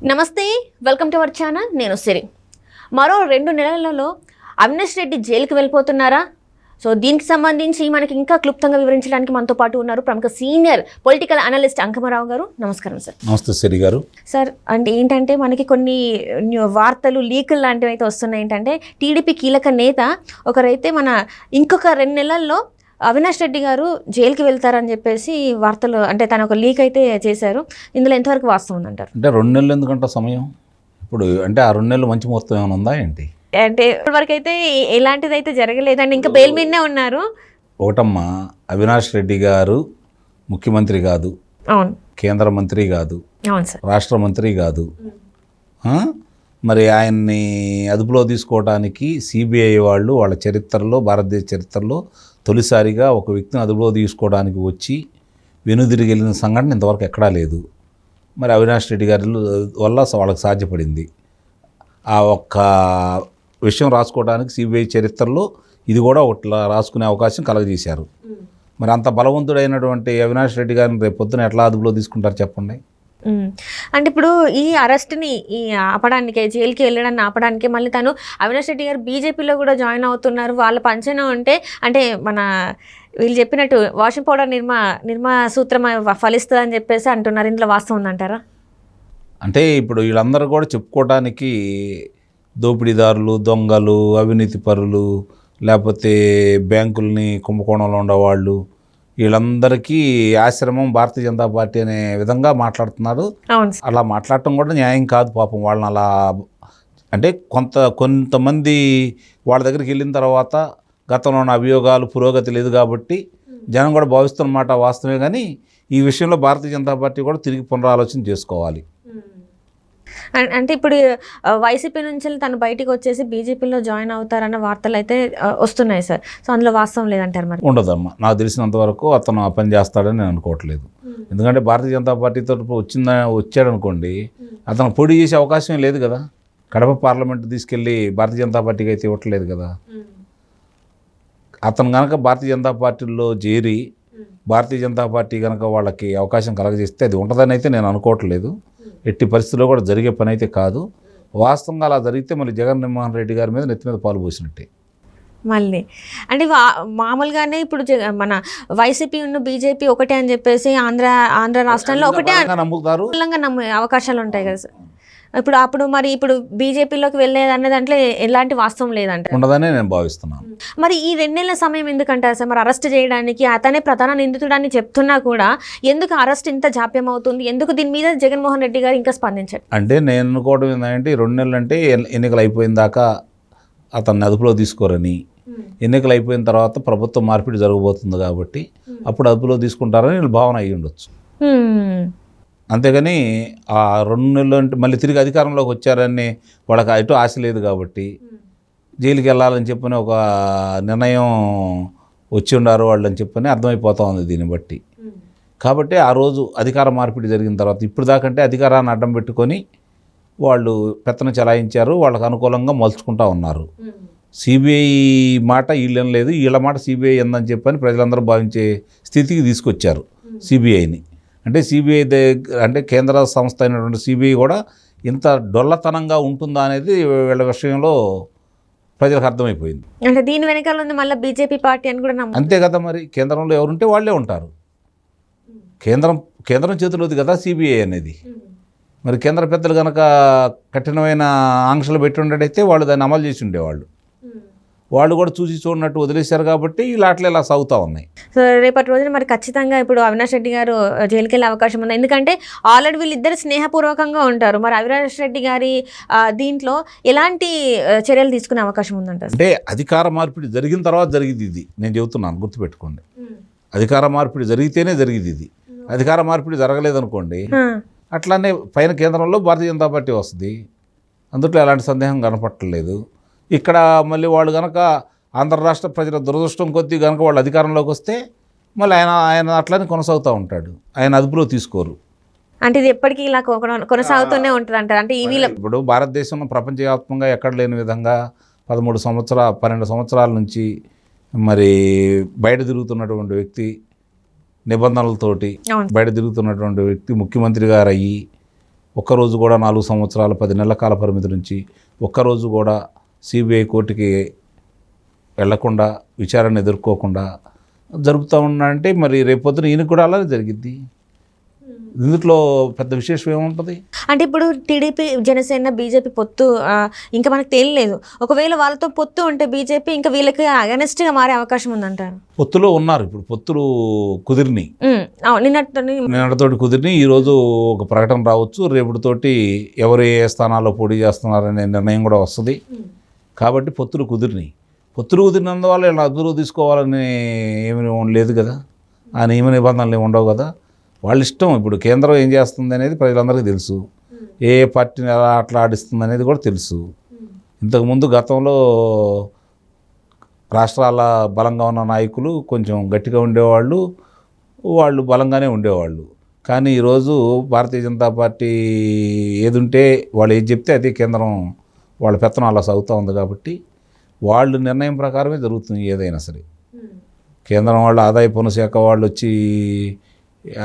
నమస్తే, welcome to our channel. నేను సిరి. మరో 2 నెలలలో అవినాష్ రెడ్డి జైలుకి వెళ్ళిపోతున్నారా? సో దీనికి సంబంధించి మనకి ఇంకా క్లుప్తంగా వివరించడానికి మనతో పాటు ఉన్నారు ప్రముఖ సీనియర్ పొలిటికల్ అనలిస్ట్ అంకమరావు గారు. నమస్కారం సార్. నమస్తే సిరి గారు. సార్, అంటే ఏంటంటే మనకి కొన్ని వార్తలు లీకులు లాంటివి అయితే వస్తున్నాయి. ఏంటంటే టీడీపీ కీలక నేత ఒకరైతే ఇంకొక 2 నెలల్లో అవినాష్ రెడ్డి గారు జైలుకి వెళ్తారని చెప్పేసి వార్తలు, అంటే తను ఒక లీక్ అయితే చేశారు. ఇందులో ఎంతవరకు వాస్తవం ఉందంటారు? అంటే 2 నెలలు ఎందుకంటే సమయం ఇప్పుడు, అంటే ఆ 2 నెలలు మంచి ముహూర్తం ఏమైనా ఉందా ఏంటి? అంటే ఇప్పటివరకు అయితే ఎలాంటిది అయితే జరగలేదండి. ఇంకా బెయిల్ మీదనే ఉన్నారు. ఒకటమ్మా, అవినాష్ రెడ్డి గారు ముఖ్యమంత్రి కాదు, అవును, కేంద్ర మంత్రి కాదు, అవును సార్, రాష్ట్ర మంత్రి కాదు. మరి ఆయన్ని అదుపులో తీసుకోవడానికి సిబిఐ వాళ్ళు వాళ్ళ చరిత్రలో, భారతదేశ చరిత్రలో తొలిసారిగా ఒక వ్యక్తిని అదుపులో తీసుకోవడానికి వచ్చి వెనుదిరిగి వెళ్ళిన సంఘటన ఇంతవరకు ఎక్కడా లేదు. మరి అవినాష్ రెడ్డి గారి వల్ల వాళ్ళకి సాధ్యపడింది. ఆ ఒక్క విషయం రాసుకోవడానికి సిబిఐ చరిత్రలో ఇది కూడా ఒకట్లా రాసుకునే అవకాశం కలగజేశారు. మరి అంత బలవంతుడైనటువంటి అవినాష్ రెడ్డి గారిని రేపు పొద్దున ఎట్లా అదుపులో తీసుకుంటారు చెప్పండి? అంటే ఇప్పుడు ఈ అరెస్ట్ని ఆపడానికి, జైలుకి వెళ్ళడాన్ని ఆపడానికి మళ్ళీ తను అవినాష్ రెడ్డి గారు బీజేపీలో కూడా జాయిన్ అవుతున్నారు. వాళ్ళ పంచన ఉంటే, అంటే వీళ్ళు చెప్పినట్టు వాషింగ్ పౌడర్ నిర్మా సూత్రం ఫలిస్తుంది అని చెప్పేసి అంటున్నారు. ఇందులో వాస్తవం ఉందంటారా? అంటే ఇప్పుడు వీళ్ళందరూ కూడా చెప్పుకోవడానికి దోపిడీదారులు, దొంగలు, అవినీతి పరులు, లేకపోతే బ్యాంకుల్ని కుంభకోణంలో ఉండేవాళ్ళు, వీళ్ళందరికీ ఆశ్రమం భారతీయ జనతా పార్టీ అనే విధంగా మాట్లాడుతున్నారు. అలా మాట్లాడటం కూడా న్యాయం కాదు. పాపం వాళ్ళని అలా, అంటే కొంతమంది వాళ్ళ దగ్గరికి వెళ్ళిన తర్వాత గతంలో ఉన్న అభియోగాలు, పురోగతి లేదు కాబట్టి జనం కూడా భావిస్తున్నమాట వాస్తవమే. కానీ ఈ విషయంలో భారతీయ జనతా పార్టీ కూడా తిరిగి పునరాలోచన చేసుకోవాలి. అంటే ఇప్పుడు వైసీపీ నుంచి తను బయటికి వచ్చేసి బీజేపీలో జాయిన్ అవుతారన్న వార్తలు అయితే వస్తున్నాయి సార్. సో అందులో వాస్తవం లేదంటారు? మరి ఉండదమ్మా, నాకు తెలిసినంత వరకు అతను ఆ పని చేస్తాడని నేను అనుకోవట్లేదు. ఎందుకంటే భారతీయ జనతా పార్టీతో వచ్చాడనుకోండి, అతను పోటీ చేసే అవకాశం లేదు కదా. కడప పార్లమెంట్ తీసుకెళ్ళి భారతీయ జనతా పార్టీకి అయితే ఇవ్వట్లేదు కదా. అతను కనుక భారతీయ జనతా పార్టీలో చేరి భారతీయ జనతా పార్టీ కనుక వాళ్ళకి అవకాశం కలగజేస్తే అది ఉంటుందని అయితే నేను అనుకోవట్లేదు. ఎట్టి పరిస్థితుల్లో కూడా జరిగే పని అయితే కాదు. వాస్తవంగా అలా జరిగితే మళ్ళీ జగన్మోహన్ రెడ్డి గారి మీద నెత్తి మీద పాలు పోసినట్టే. మళ్ళీ అంటే మామూలుగానే ఇప్పుడు మన వైసీపీ ఉన్న బీజేపీ ఒకటే అని చెప్పేసి ఆంధ్ర రాష్ట్రంలో ఒకటే నమ్ముతారు, నమ్మే అవకాశాలు ఉంటాయి కదా సార్. ఇప్పుడు బీజేపీలోకి వెళ్ళేది అనే దాంట్లో ఎలాంటి వాస్తవం లేదంట, ఉండదనే నేను భావిస్తున్నాను. మరి ఈ 2 నెలల సమయం ఎందుకంటారు సార్? మరి అరెస్ట్ చేయడానికి అతనే ప్రధాన నిందితుడని చెప్తున్నా కూడా ఎందుకు అరెస్ట్ ఇంత జాప్యం అవుతుంది? ఎందుకు దీని మీద జగన్మోహన్ రెడ్డి గారు ఇంకా స్పందించారు? అంటే నేను అనుకోవడం ఏంటంటే 2 నెలలు అంటే ఎన్నికలు అయిపోయిన దాకా అతన్ని అదుపులో తీసుకోరని, ఎన్నికలు అయిపోయిన తర్వాత ప్రభుత్వం మార్పిడి జరగబోతుంది కాబట్టి అప్పుడు అదుపులో తీసుకుంటారని వీళ్ళ భావన అయ్యి ఉండొచ్చు. అంతేగాని ఆ 2 నెలలు అంటే మళ్ళీ తిరిగి అధికారంలోకి వచ్చారని వాళ్ళకి ఎటు ఆశ లేదు కాబట్టి జైలుకి వెళ్ళాలని చెప్పని ఒక నిర్ణయం వచ్చి ఉండారు వాళ్ళు అని చెప్పని అర్థమైపోతూ ఉంది దీన్ని బట్టి. కాబట్టి ఆ రోజు అధికార మార్పిడి జరిగిన తర్వాత ఇప్పుడు దాకంటే అధికారాన్ని అడ్డం పెట్టుకొని వాళ్ళు పెత్తనం చెలాయించారు, వాళ్ళకు అనుకూలంగా మలుచుకుంటూ ఉన్నారు. సిబిఐ మాట వీళ్ళేం లేదు, వీళ్ళ మాట సిబిఐ ఎందని చెప్పని ప్రజలందరూ భావించే స్థితికి తీసుకొచ్చారు సిబిఐని. అంటే సిబిఐ అంటే కేంద్ర సంస్థ అయినటువంటి సిబిఐ కూడా ఇంత డొల్లతనంగా ఉంటుందా అనేది వీళ్ళ విషయంలో ప్రజలకు అర్థమైపోయింది. అంటే దీని వెనకాల ఉంది మళ్ళీ బీజేపీ పార్టీ అని కూడా అంతే కదా. మరి కేంద్రంలో ఎవరుంటే వాళ్ళే ఉంటారు. కేంద్రం చేతిలోది కదా సిబిఐ అనేది. మరి కేంద్ర పెద్దలు కనుక కఠినమైన ఆంక్షలు పెట్టి ఉండేటైతే వాళ్ళు దాన్ని అమలు చేసి ఉండేవాళ్ళు. వాళ్ళు కూడా చూసి చూడనట్టు వదిలేశారు కాబట్టి ఇలా ఇలా సాగుతూ ఉన్నాయి. సో రేపటి రోజున మరి ఖచ్చితంగా ఇప్పుడు అవినాష్ రెడ్డి గారు జైలుకి వెళ్ళే అవకాశం ఉంది. ఎందుకంటే ఆల్రెడీ వీళ్ళిద్దరు స్నేహపూర్వకంగా ఉంటారు. మరి అవినాష్ రెడ్డి గారి దీంట్లో ఎలాంటి చర్యలు తీసుకునే అవకాశం ఉందంటారు? అంటే అధికార మార్పిడి జరిగిన తర్వాత జరిగింది ఇది, నేను చెబుతున్నాను, గుర్తుపెట్టుకోండి. అధికార మార్పిడి జరిగితేనే జరిగింది ఇది. అధికార మార్పిడి జరగలేదనుకోండి, అట్లానే పైన కేంద్రంలో భారతీయ జనతా పార్టీ వస్తుంది. అందులో ఎలాంటి సందేహం కనపట్టలేదు. ఇక్కడ మళ్ళీ వాళ్ళు కనుక ఆంధ్ర రాష్ట్ర ప్రజల దురదృష్టం కొద్దీ కనుక వాళ్ళు అధికారంలోకి వస్తే మళ్ళీ ఆయన అట్లనే కొనసాగుతూ ఉంటాడు. ఆయన అదుపులో తీసుకోరు. అంటే ఇది ఎప్పటికీ ఇలా కొనసాగుతూనే ఉంటుంది అంటారు? అంటే ఇప్పుడు భారతదేశంలో ప్రపంచవ్యాప్తంగా ఎక్కడ లేని విధంగా 12 సంవత్సరాల నుంచి మరి బయట తిరుగుతున్నటువంటి వ్యక్తి, నిబంధనలతోటి బయట తిరుగుతున్నటువంటి వ్యక్తి ముఖ్యమంత్రి గారు అయ్యి ఒక్కరోజు కూడా 4 సంవత్సరాల 10 నెలల కాల పరిమితి నుంచి ఒక్కరోజు కూడా సిబిఐ కోర్టుకి వెళ్లకుండా విచారణ ఎదుర్కోకుండా జరుపుతూ ఉన్నారంటే మరి రేపొద్దున ఈయనకు కూడా అలానే జరిగిద్ది. ఇందులో పెద్ద విశేషం ఏముంటుంది? అంటే ఇప్పుడు టీడీపీ, జనసేన, బీజేపీ పొత్తు ఇంకా మనకు తెలియలేదు. ఒకవేళ వాళ్ళతో పొత్తు ఉంటే బీజేపీ ఇంకా వీళ్ళకి అగనెస్ట్గా మారే అవకాశం ఉందంటారు. పొత్తులో ఉన్నారు, ఇప్పుడు పొత్తులు కుదిరినాయి. నిన్నటితోటి కుదిరినాయి. ఈరోజు ఒక ప్రకటన రావచ్చు, రేపటితోటి ఎవరు ఏ స్థానాల్లో పోటీ చేస్తున్నారనే నిర్ణయం కూడా వస్తుంది. కాబట్టి పొత్తులు కుదిరినాయి. పొత్తులు కుదిరినందువల్ల ఇలా అదుపు తీసుకోవాలని ఏమీ లేదు కదా, ఆ నియమ నిబంధనలు ఏమి ఉండవు కదా. వాళ్ళ ఇష్టం. ఇప్పుడు కేంద్రం ఏం చేస్తుంది అనేది ప్రజలందరికీ తెలుసు, ఏ పార్టీని ఎలా ఆటలాడిస్తుంది అనేది కూడా తెలుసు. ఇంతకుముందు గతంలో రాష్ట్రాల బలంగా ఉన్న నాయకులు కొంచెం గట్టిగా ఉండేవాళ్ళు, వాళ్ళు బలంగానే ఉండేవాళ్ళు. కానీ ఈరోజు భారతీయ జనతా పార్టీ ఏదుంటే వాళ్ళు ఏది చెప్తే అదే కేంద్రం వాళ్ళ పెత్తనం అలా సాగుతూ ఉంది. కాబట్టి వాళ్ళు నిర్ణయం ప్రకారమే జరుగుతుంది ఏదైనా సరే. కేంద్రం వాళ్ళు, ఆదాయ పన్ను శాఖ వాళ్ళు వచ్చి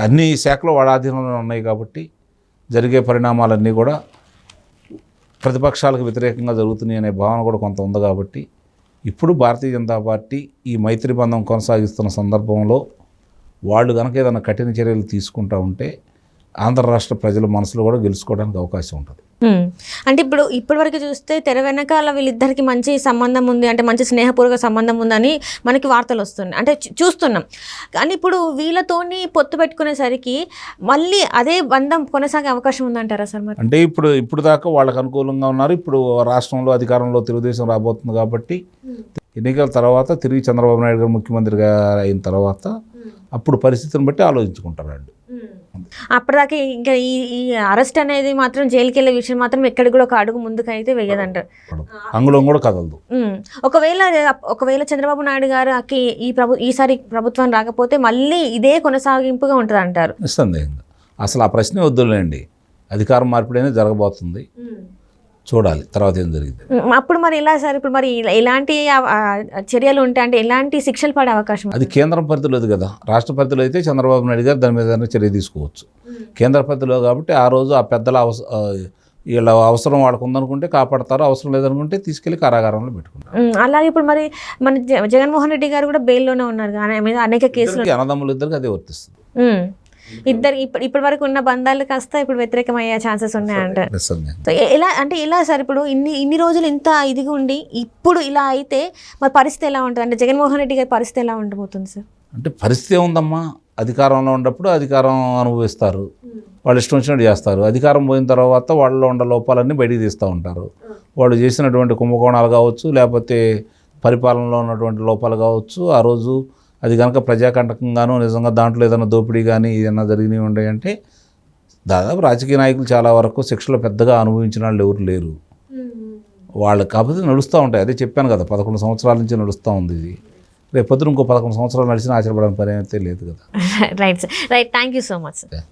అన్ని శాఖలు వాళ్ళ ఆధీనంలో ఉన్నాయి. కాబట్టి జరిగే పరిణామాలన్నీ కూడా ప్రతిపక్షాలకు వ్యతిరేకంగా జరుగుతున్నాయి అనే భావన కూడా కొంత ఉంది. కాబట్టి ఇప్పుడు భారతీయ జనతా పార్టీ ఈ మైత్రి బంధం కొనసాగిస్తున్న సందర్భంలో వాళ్ళు కనుక ఏదైనా కఠిన చర్యలు తీసుకుంటూ ఉంటే ఆంధ్ర రాష్ట్ర ప్రజల మనసులో కూడా గెలుచుకోవడానికి అవకాశం ఉంటుంది. అంటే ఇప్పటి వరకు చూస్తే తెర వెనకాల వీళ్ళిద్దరికి మంచి సంబంధం ఉంది, అంటే మంచి స్నేహపూర్వక సంబంధం ఉందని మనకి వార్తలు వస్తున్నాయి, అంటే చూస్తున్నాం. కానీ ఇప్పుడు వీళ్ళతోని పొత్తు పెట్టుకునేసరికి మళ్ళీ అదే బంధం కొనసాగే అవకాశం ఉందంటారా సార్? మరి అంటే ఇప్పుడు దాకా వాళ్ళకి అనుకూలంగా ఉన్నారు. ఇప్పుడు రాష్ట్రంలో అధికారంలో తెలుగుదేశం రాబోతుంది కాబట్టి ఎన్నికల తర్వాత తిరిగి చంద్రబాబు నాయుడు గారు ముఖ్యమంత్రిగా అయిన తర్వాత అప్పుడు పరిస్థితిని బట్టి ఆలోచించుకుంటారు వాళ్ళు. అప్పటిదాకా ఇంకా ఈ అరెస్ట్ అనేది మాత్రం, జైలుకి వెళ్ళే విషయం మాత్రం ఎక్కడికి కూడా ఒక అడుగు ముందుకు అయితే వేయదంటారు. అంగుళం కూడా కదలదు. ఒకవేళ చంద్రబాబు నాయుడు గారికి ఈసారి ప్రభుత్వం రాకపోతే మళ్ళీ ఇదే కొనసాగింపుగా ఉంటుంది అంటారు. నిస్సందేహంగా అసలు ఆ ప్రశ్నే వద్దులేండి. అధికారం మార్పిడి జరగబోతుంది, చూడాలి తర్వాత ఏం జరిగింది. అప్పుడు మరి ఎలా సార్? ఇప్పుడు మరి ఎలాంటి చర్యలు ఉంటాయి, అంటే ఎలాంటి శిక్షలు పడే అవకాశం? అది కేంద్రం పరిధిలో కదా. రాష్ట్ర పరిధిలో అయితే చంద్రబాబు నాయుడు గారు దాని మీద చర్య తీసుకోవచ్చు. కేంద్ర పరిధిలో కాబట్టి ఆ రోజు ఆ పెద్దల వీళ్ళ అవసరం వాళ్ళకు ఉందనుకుంటే కాపాడతారు, అవసరం లేదనుకుంటే తీసుకెళ్లి కారాగారంలో పెట్టుకుంటారు. అలాగే ఇప్పుడు మరి మన జగన్మోహన్ రెడ్డి గారు కూడా బెయిల్లోనే ఉన్నారు, ఆయన మీద అనేక కేసులు. అన్నదమ్ములు ఇద్దరికి అదే వర్తిస్తుంది. ఇద్దరు ఇప్పటి వరకు ఉన్న బంధాలు కాస్త ఇప్పుడు వ్యతిరేకం అయ్యే ఛాన్సెస్ ఉన్నాయంట. ఎలా సార్? ఇప్పుడు ఇన్ని రోజులు ఇంత ఇదిగా ఉండి ఇప్పుడు ఇలా అయితే మరి పరిస్థితి ఎలా ఉంటుంది? అంటే జగన్మోహన్ రెడ్డి గారి పరిస్థితి ఎలా ఉండబోతుంది సార్? అంటే పరిస్థితి ఏముందమ్మా, అధికారంలో ఉన్నప్పుడు అధికారం అనుభవిస్తారు, వాళ్ళు ఇష్టం వచ్చినట్టు చేస్తారు. అధికారం పోయిన తర్వాత వాళ్ళలో ఉన్న లోపాలన్నీ బయటికి తీస్తూ ఉంటారు. వాళ్ళు చేసినటువంటి కుంభకోణాలు కావచ్చు, లేకపోతే పరిపాలనలో ఉన్నటువంటి లోపాలు కావచ్చు, ఆ రోజు అది కనుక ప్రజాకంటకంగానూ నిజంగా దాంట్లో ఏదైనా దోపిడీ కానీ ఏదైనా జరిగినవి ఉన్నాయంటే దాదాపు రాజకీయ నాయకులు చాలా వరకు శిక్షలు పెద్దగా అనుభవించిన వాళ్ళు ఎవరు లేరు. వాళ్ళు కాకపోతే నడుస్తూ ఉంటాయి. అదే చెప్పాను కదా, 11 సంవత్సరాల నుంచి నడుస్తూ ఉంది ఇది. రేపు పొద్దున ఇంకో 11 సంవత్సరాలు నడిచిన ఆశ్చర్యపడని పని అయితే లేదు కదా. Right sir, right. Thank you so much sir.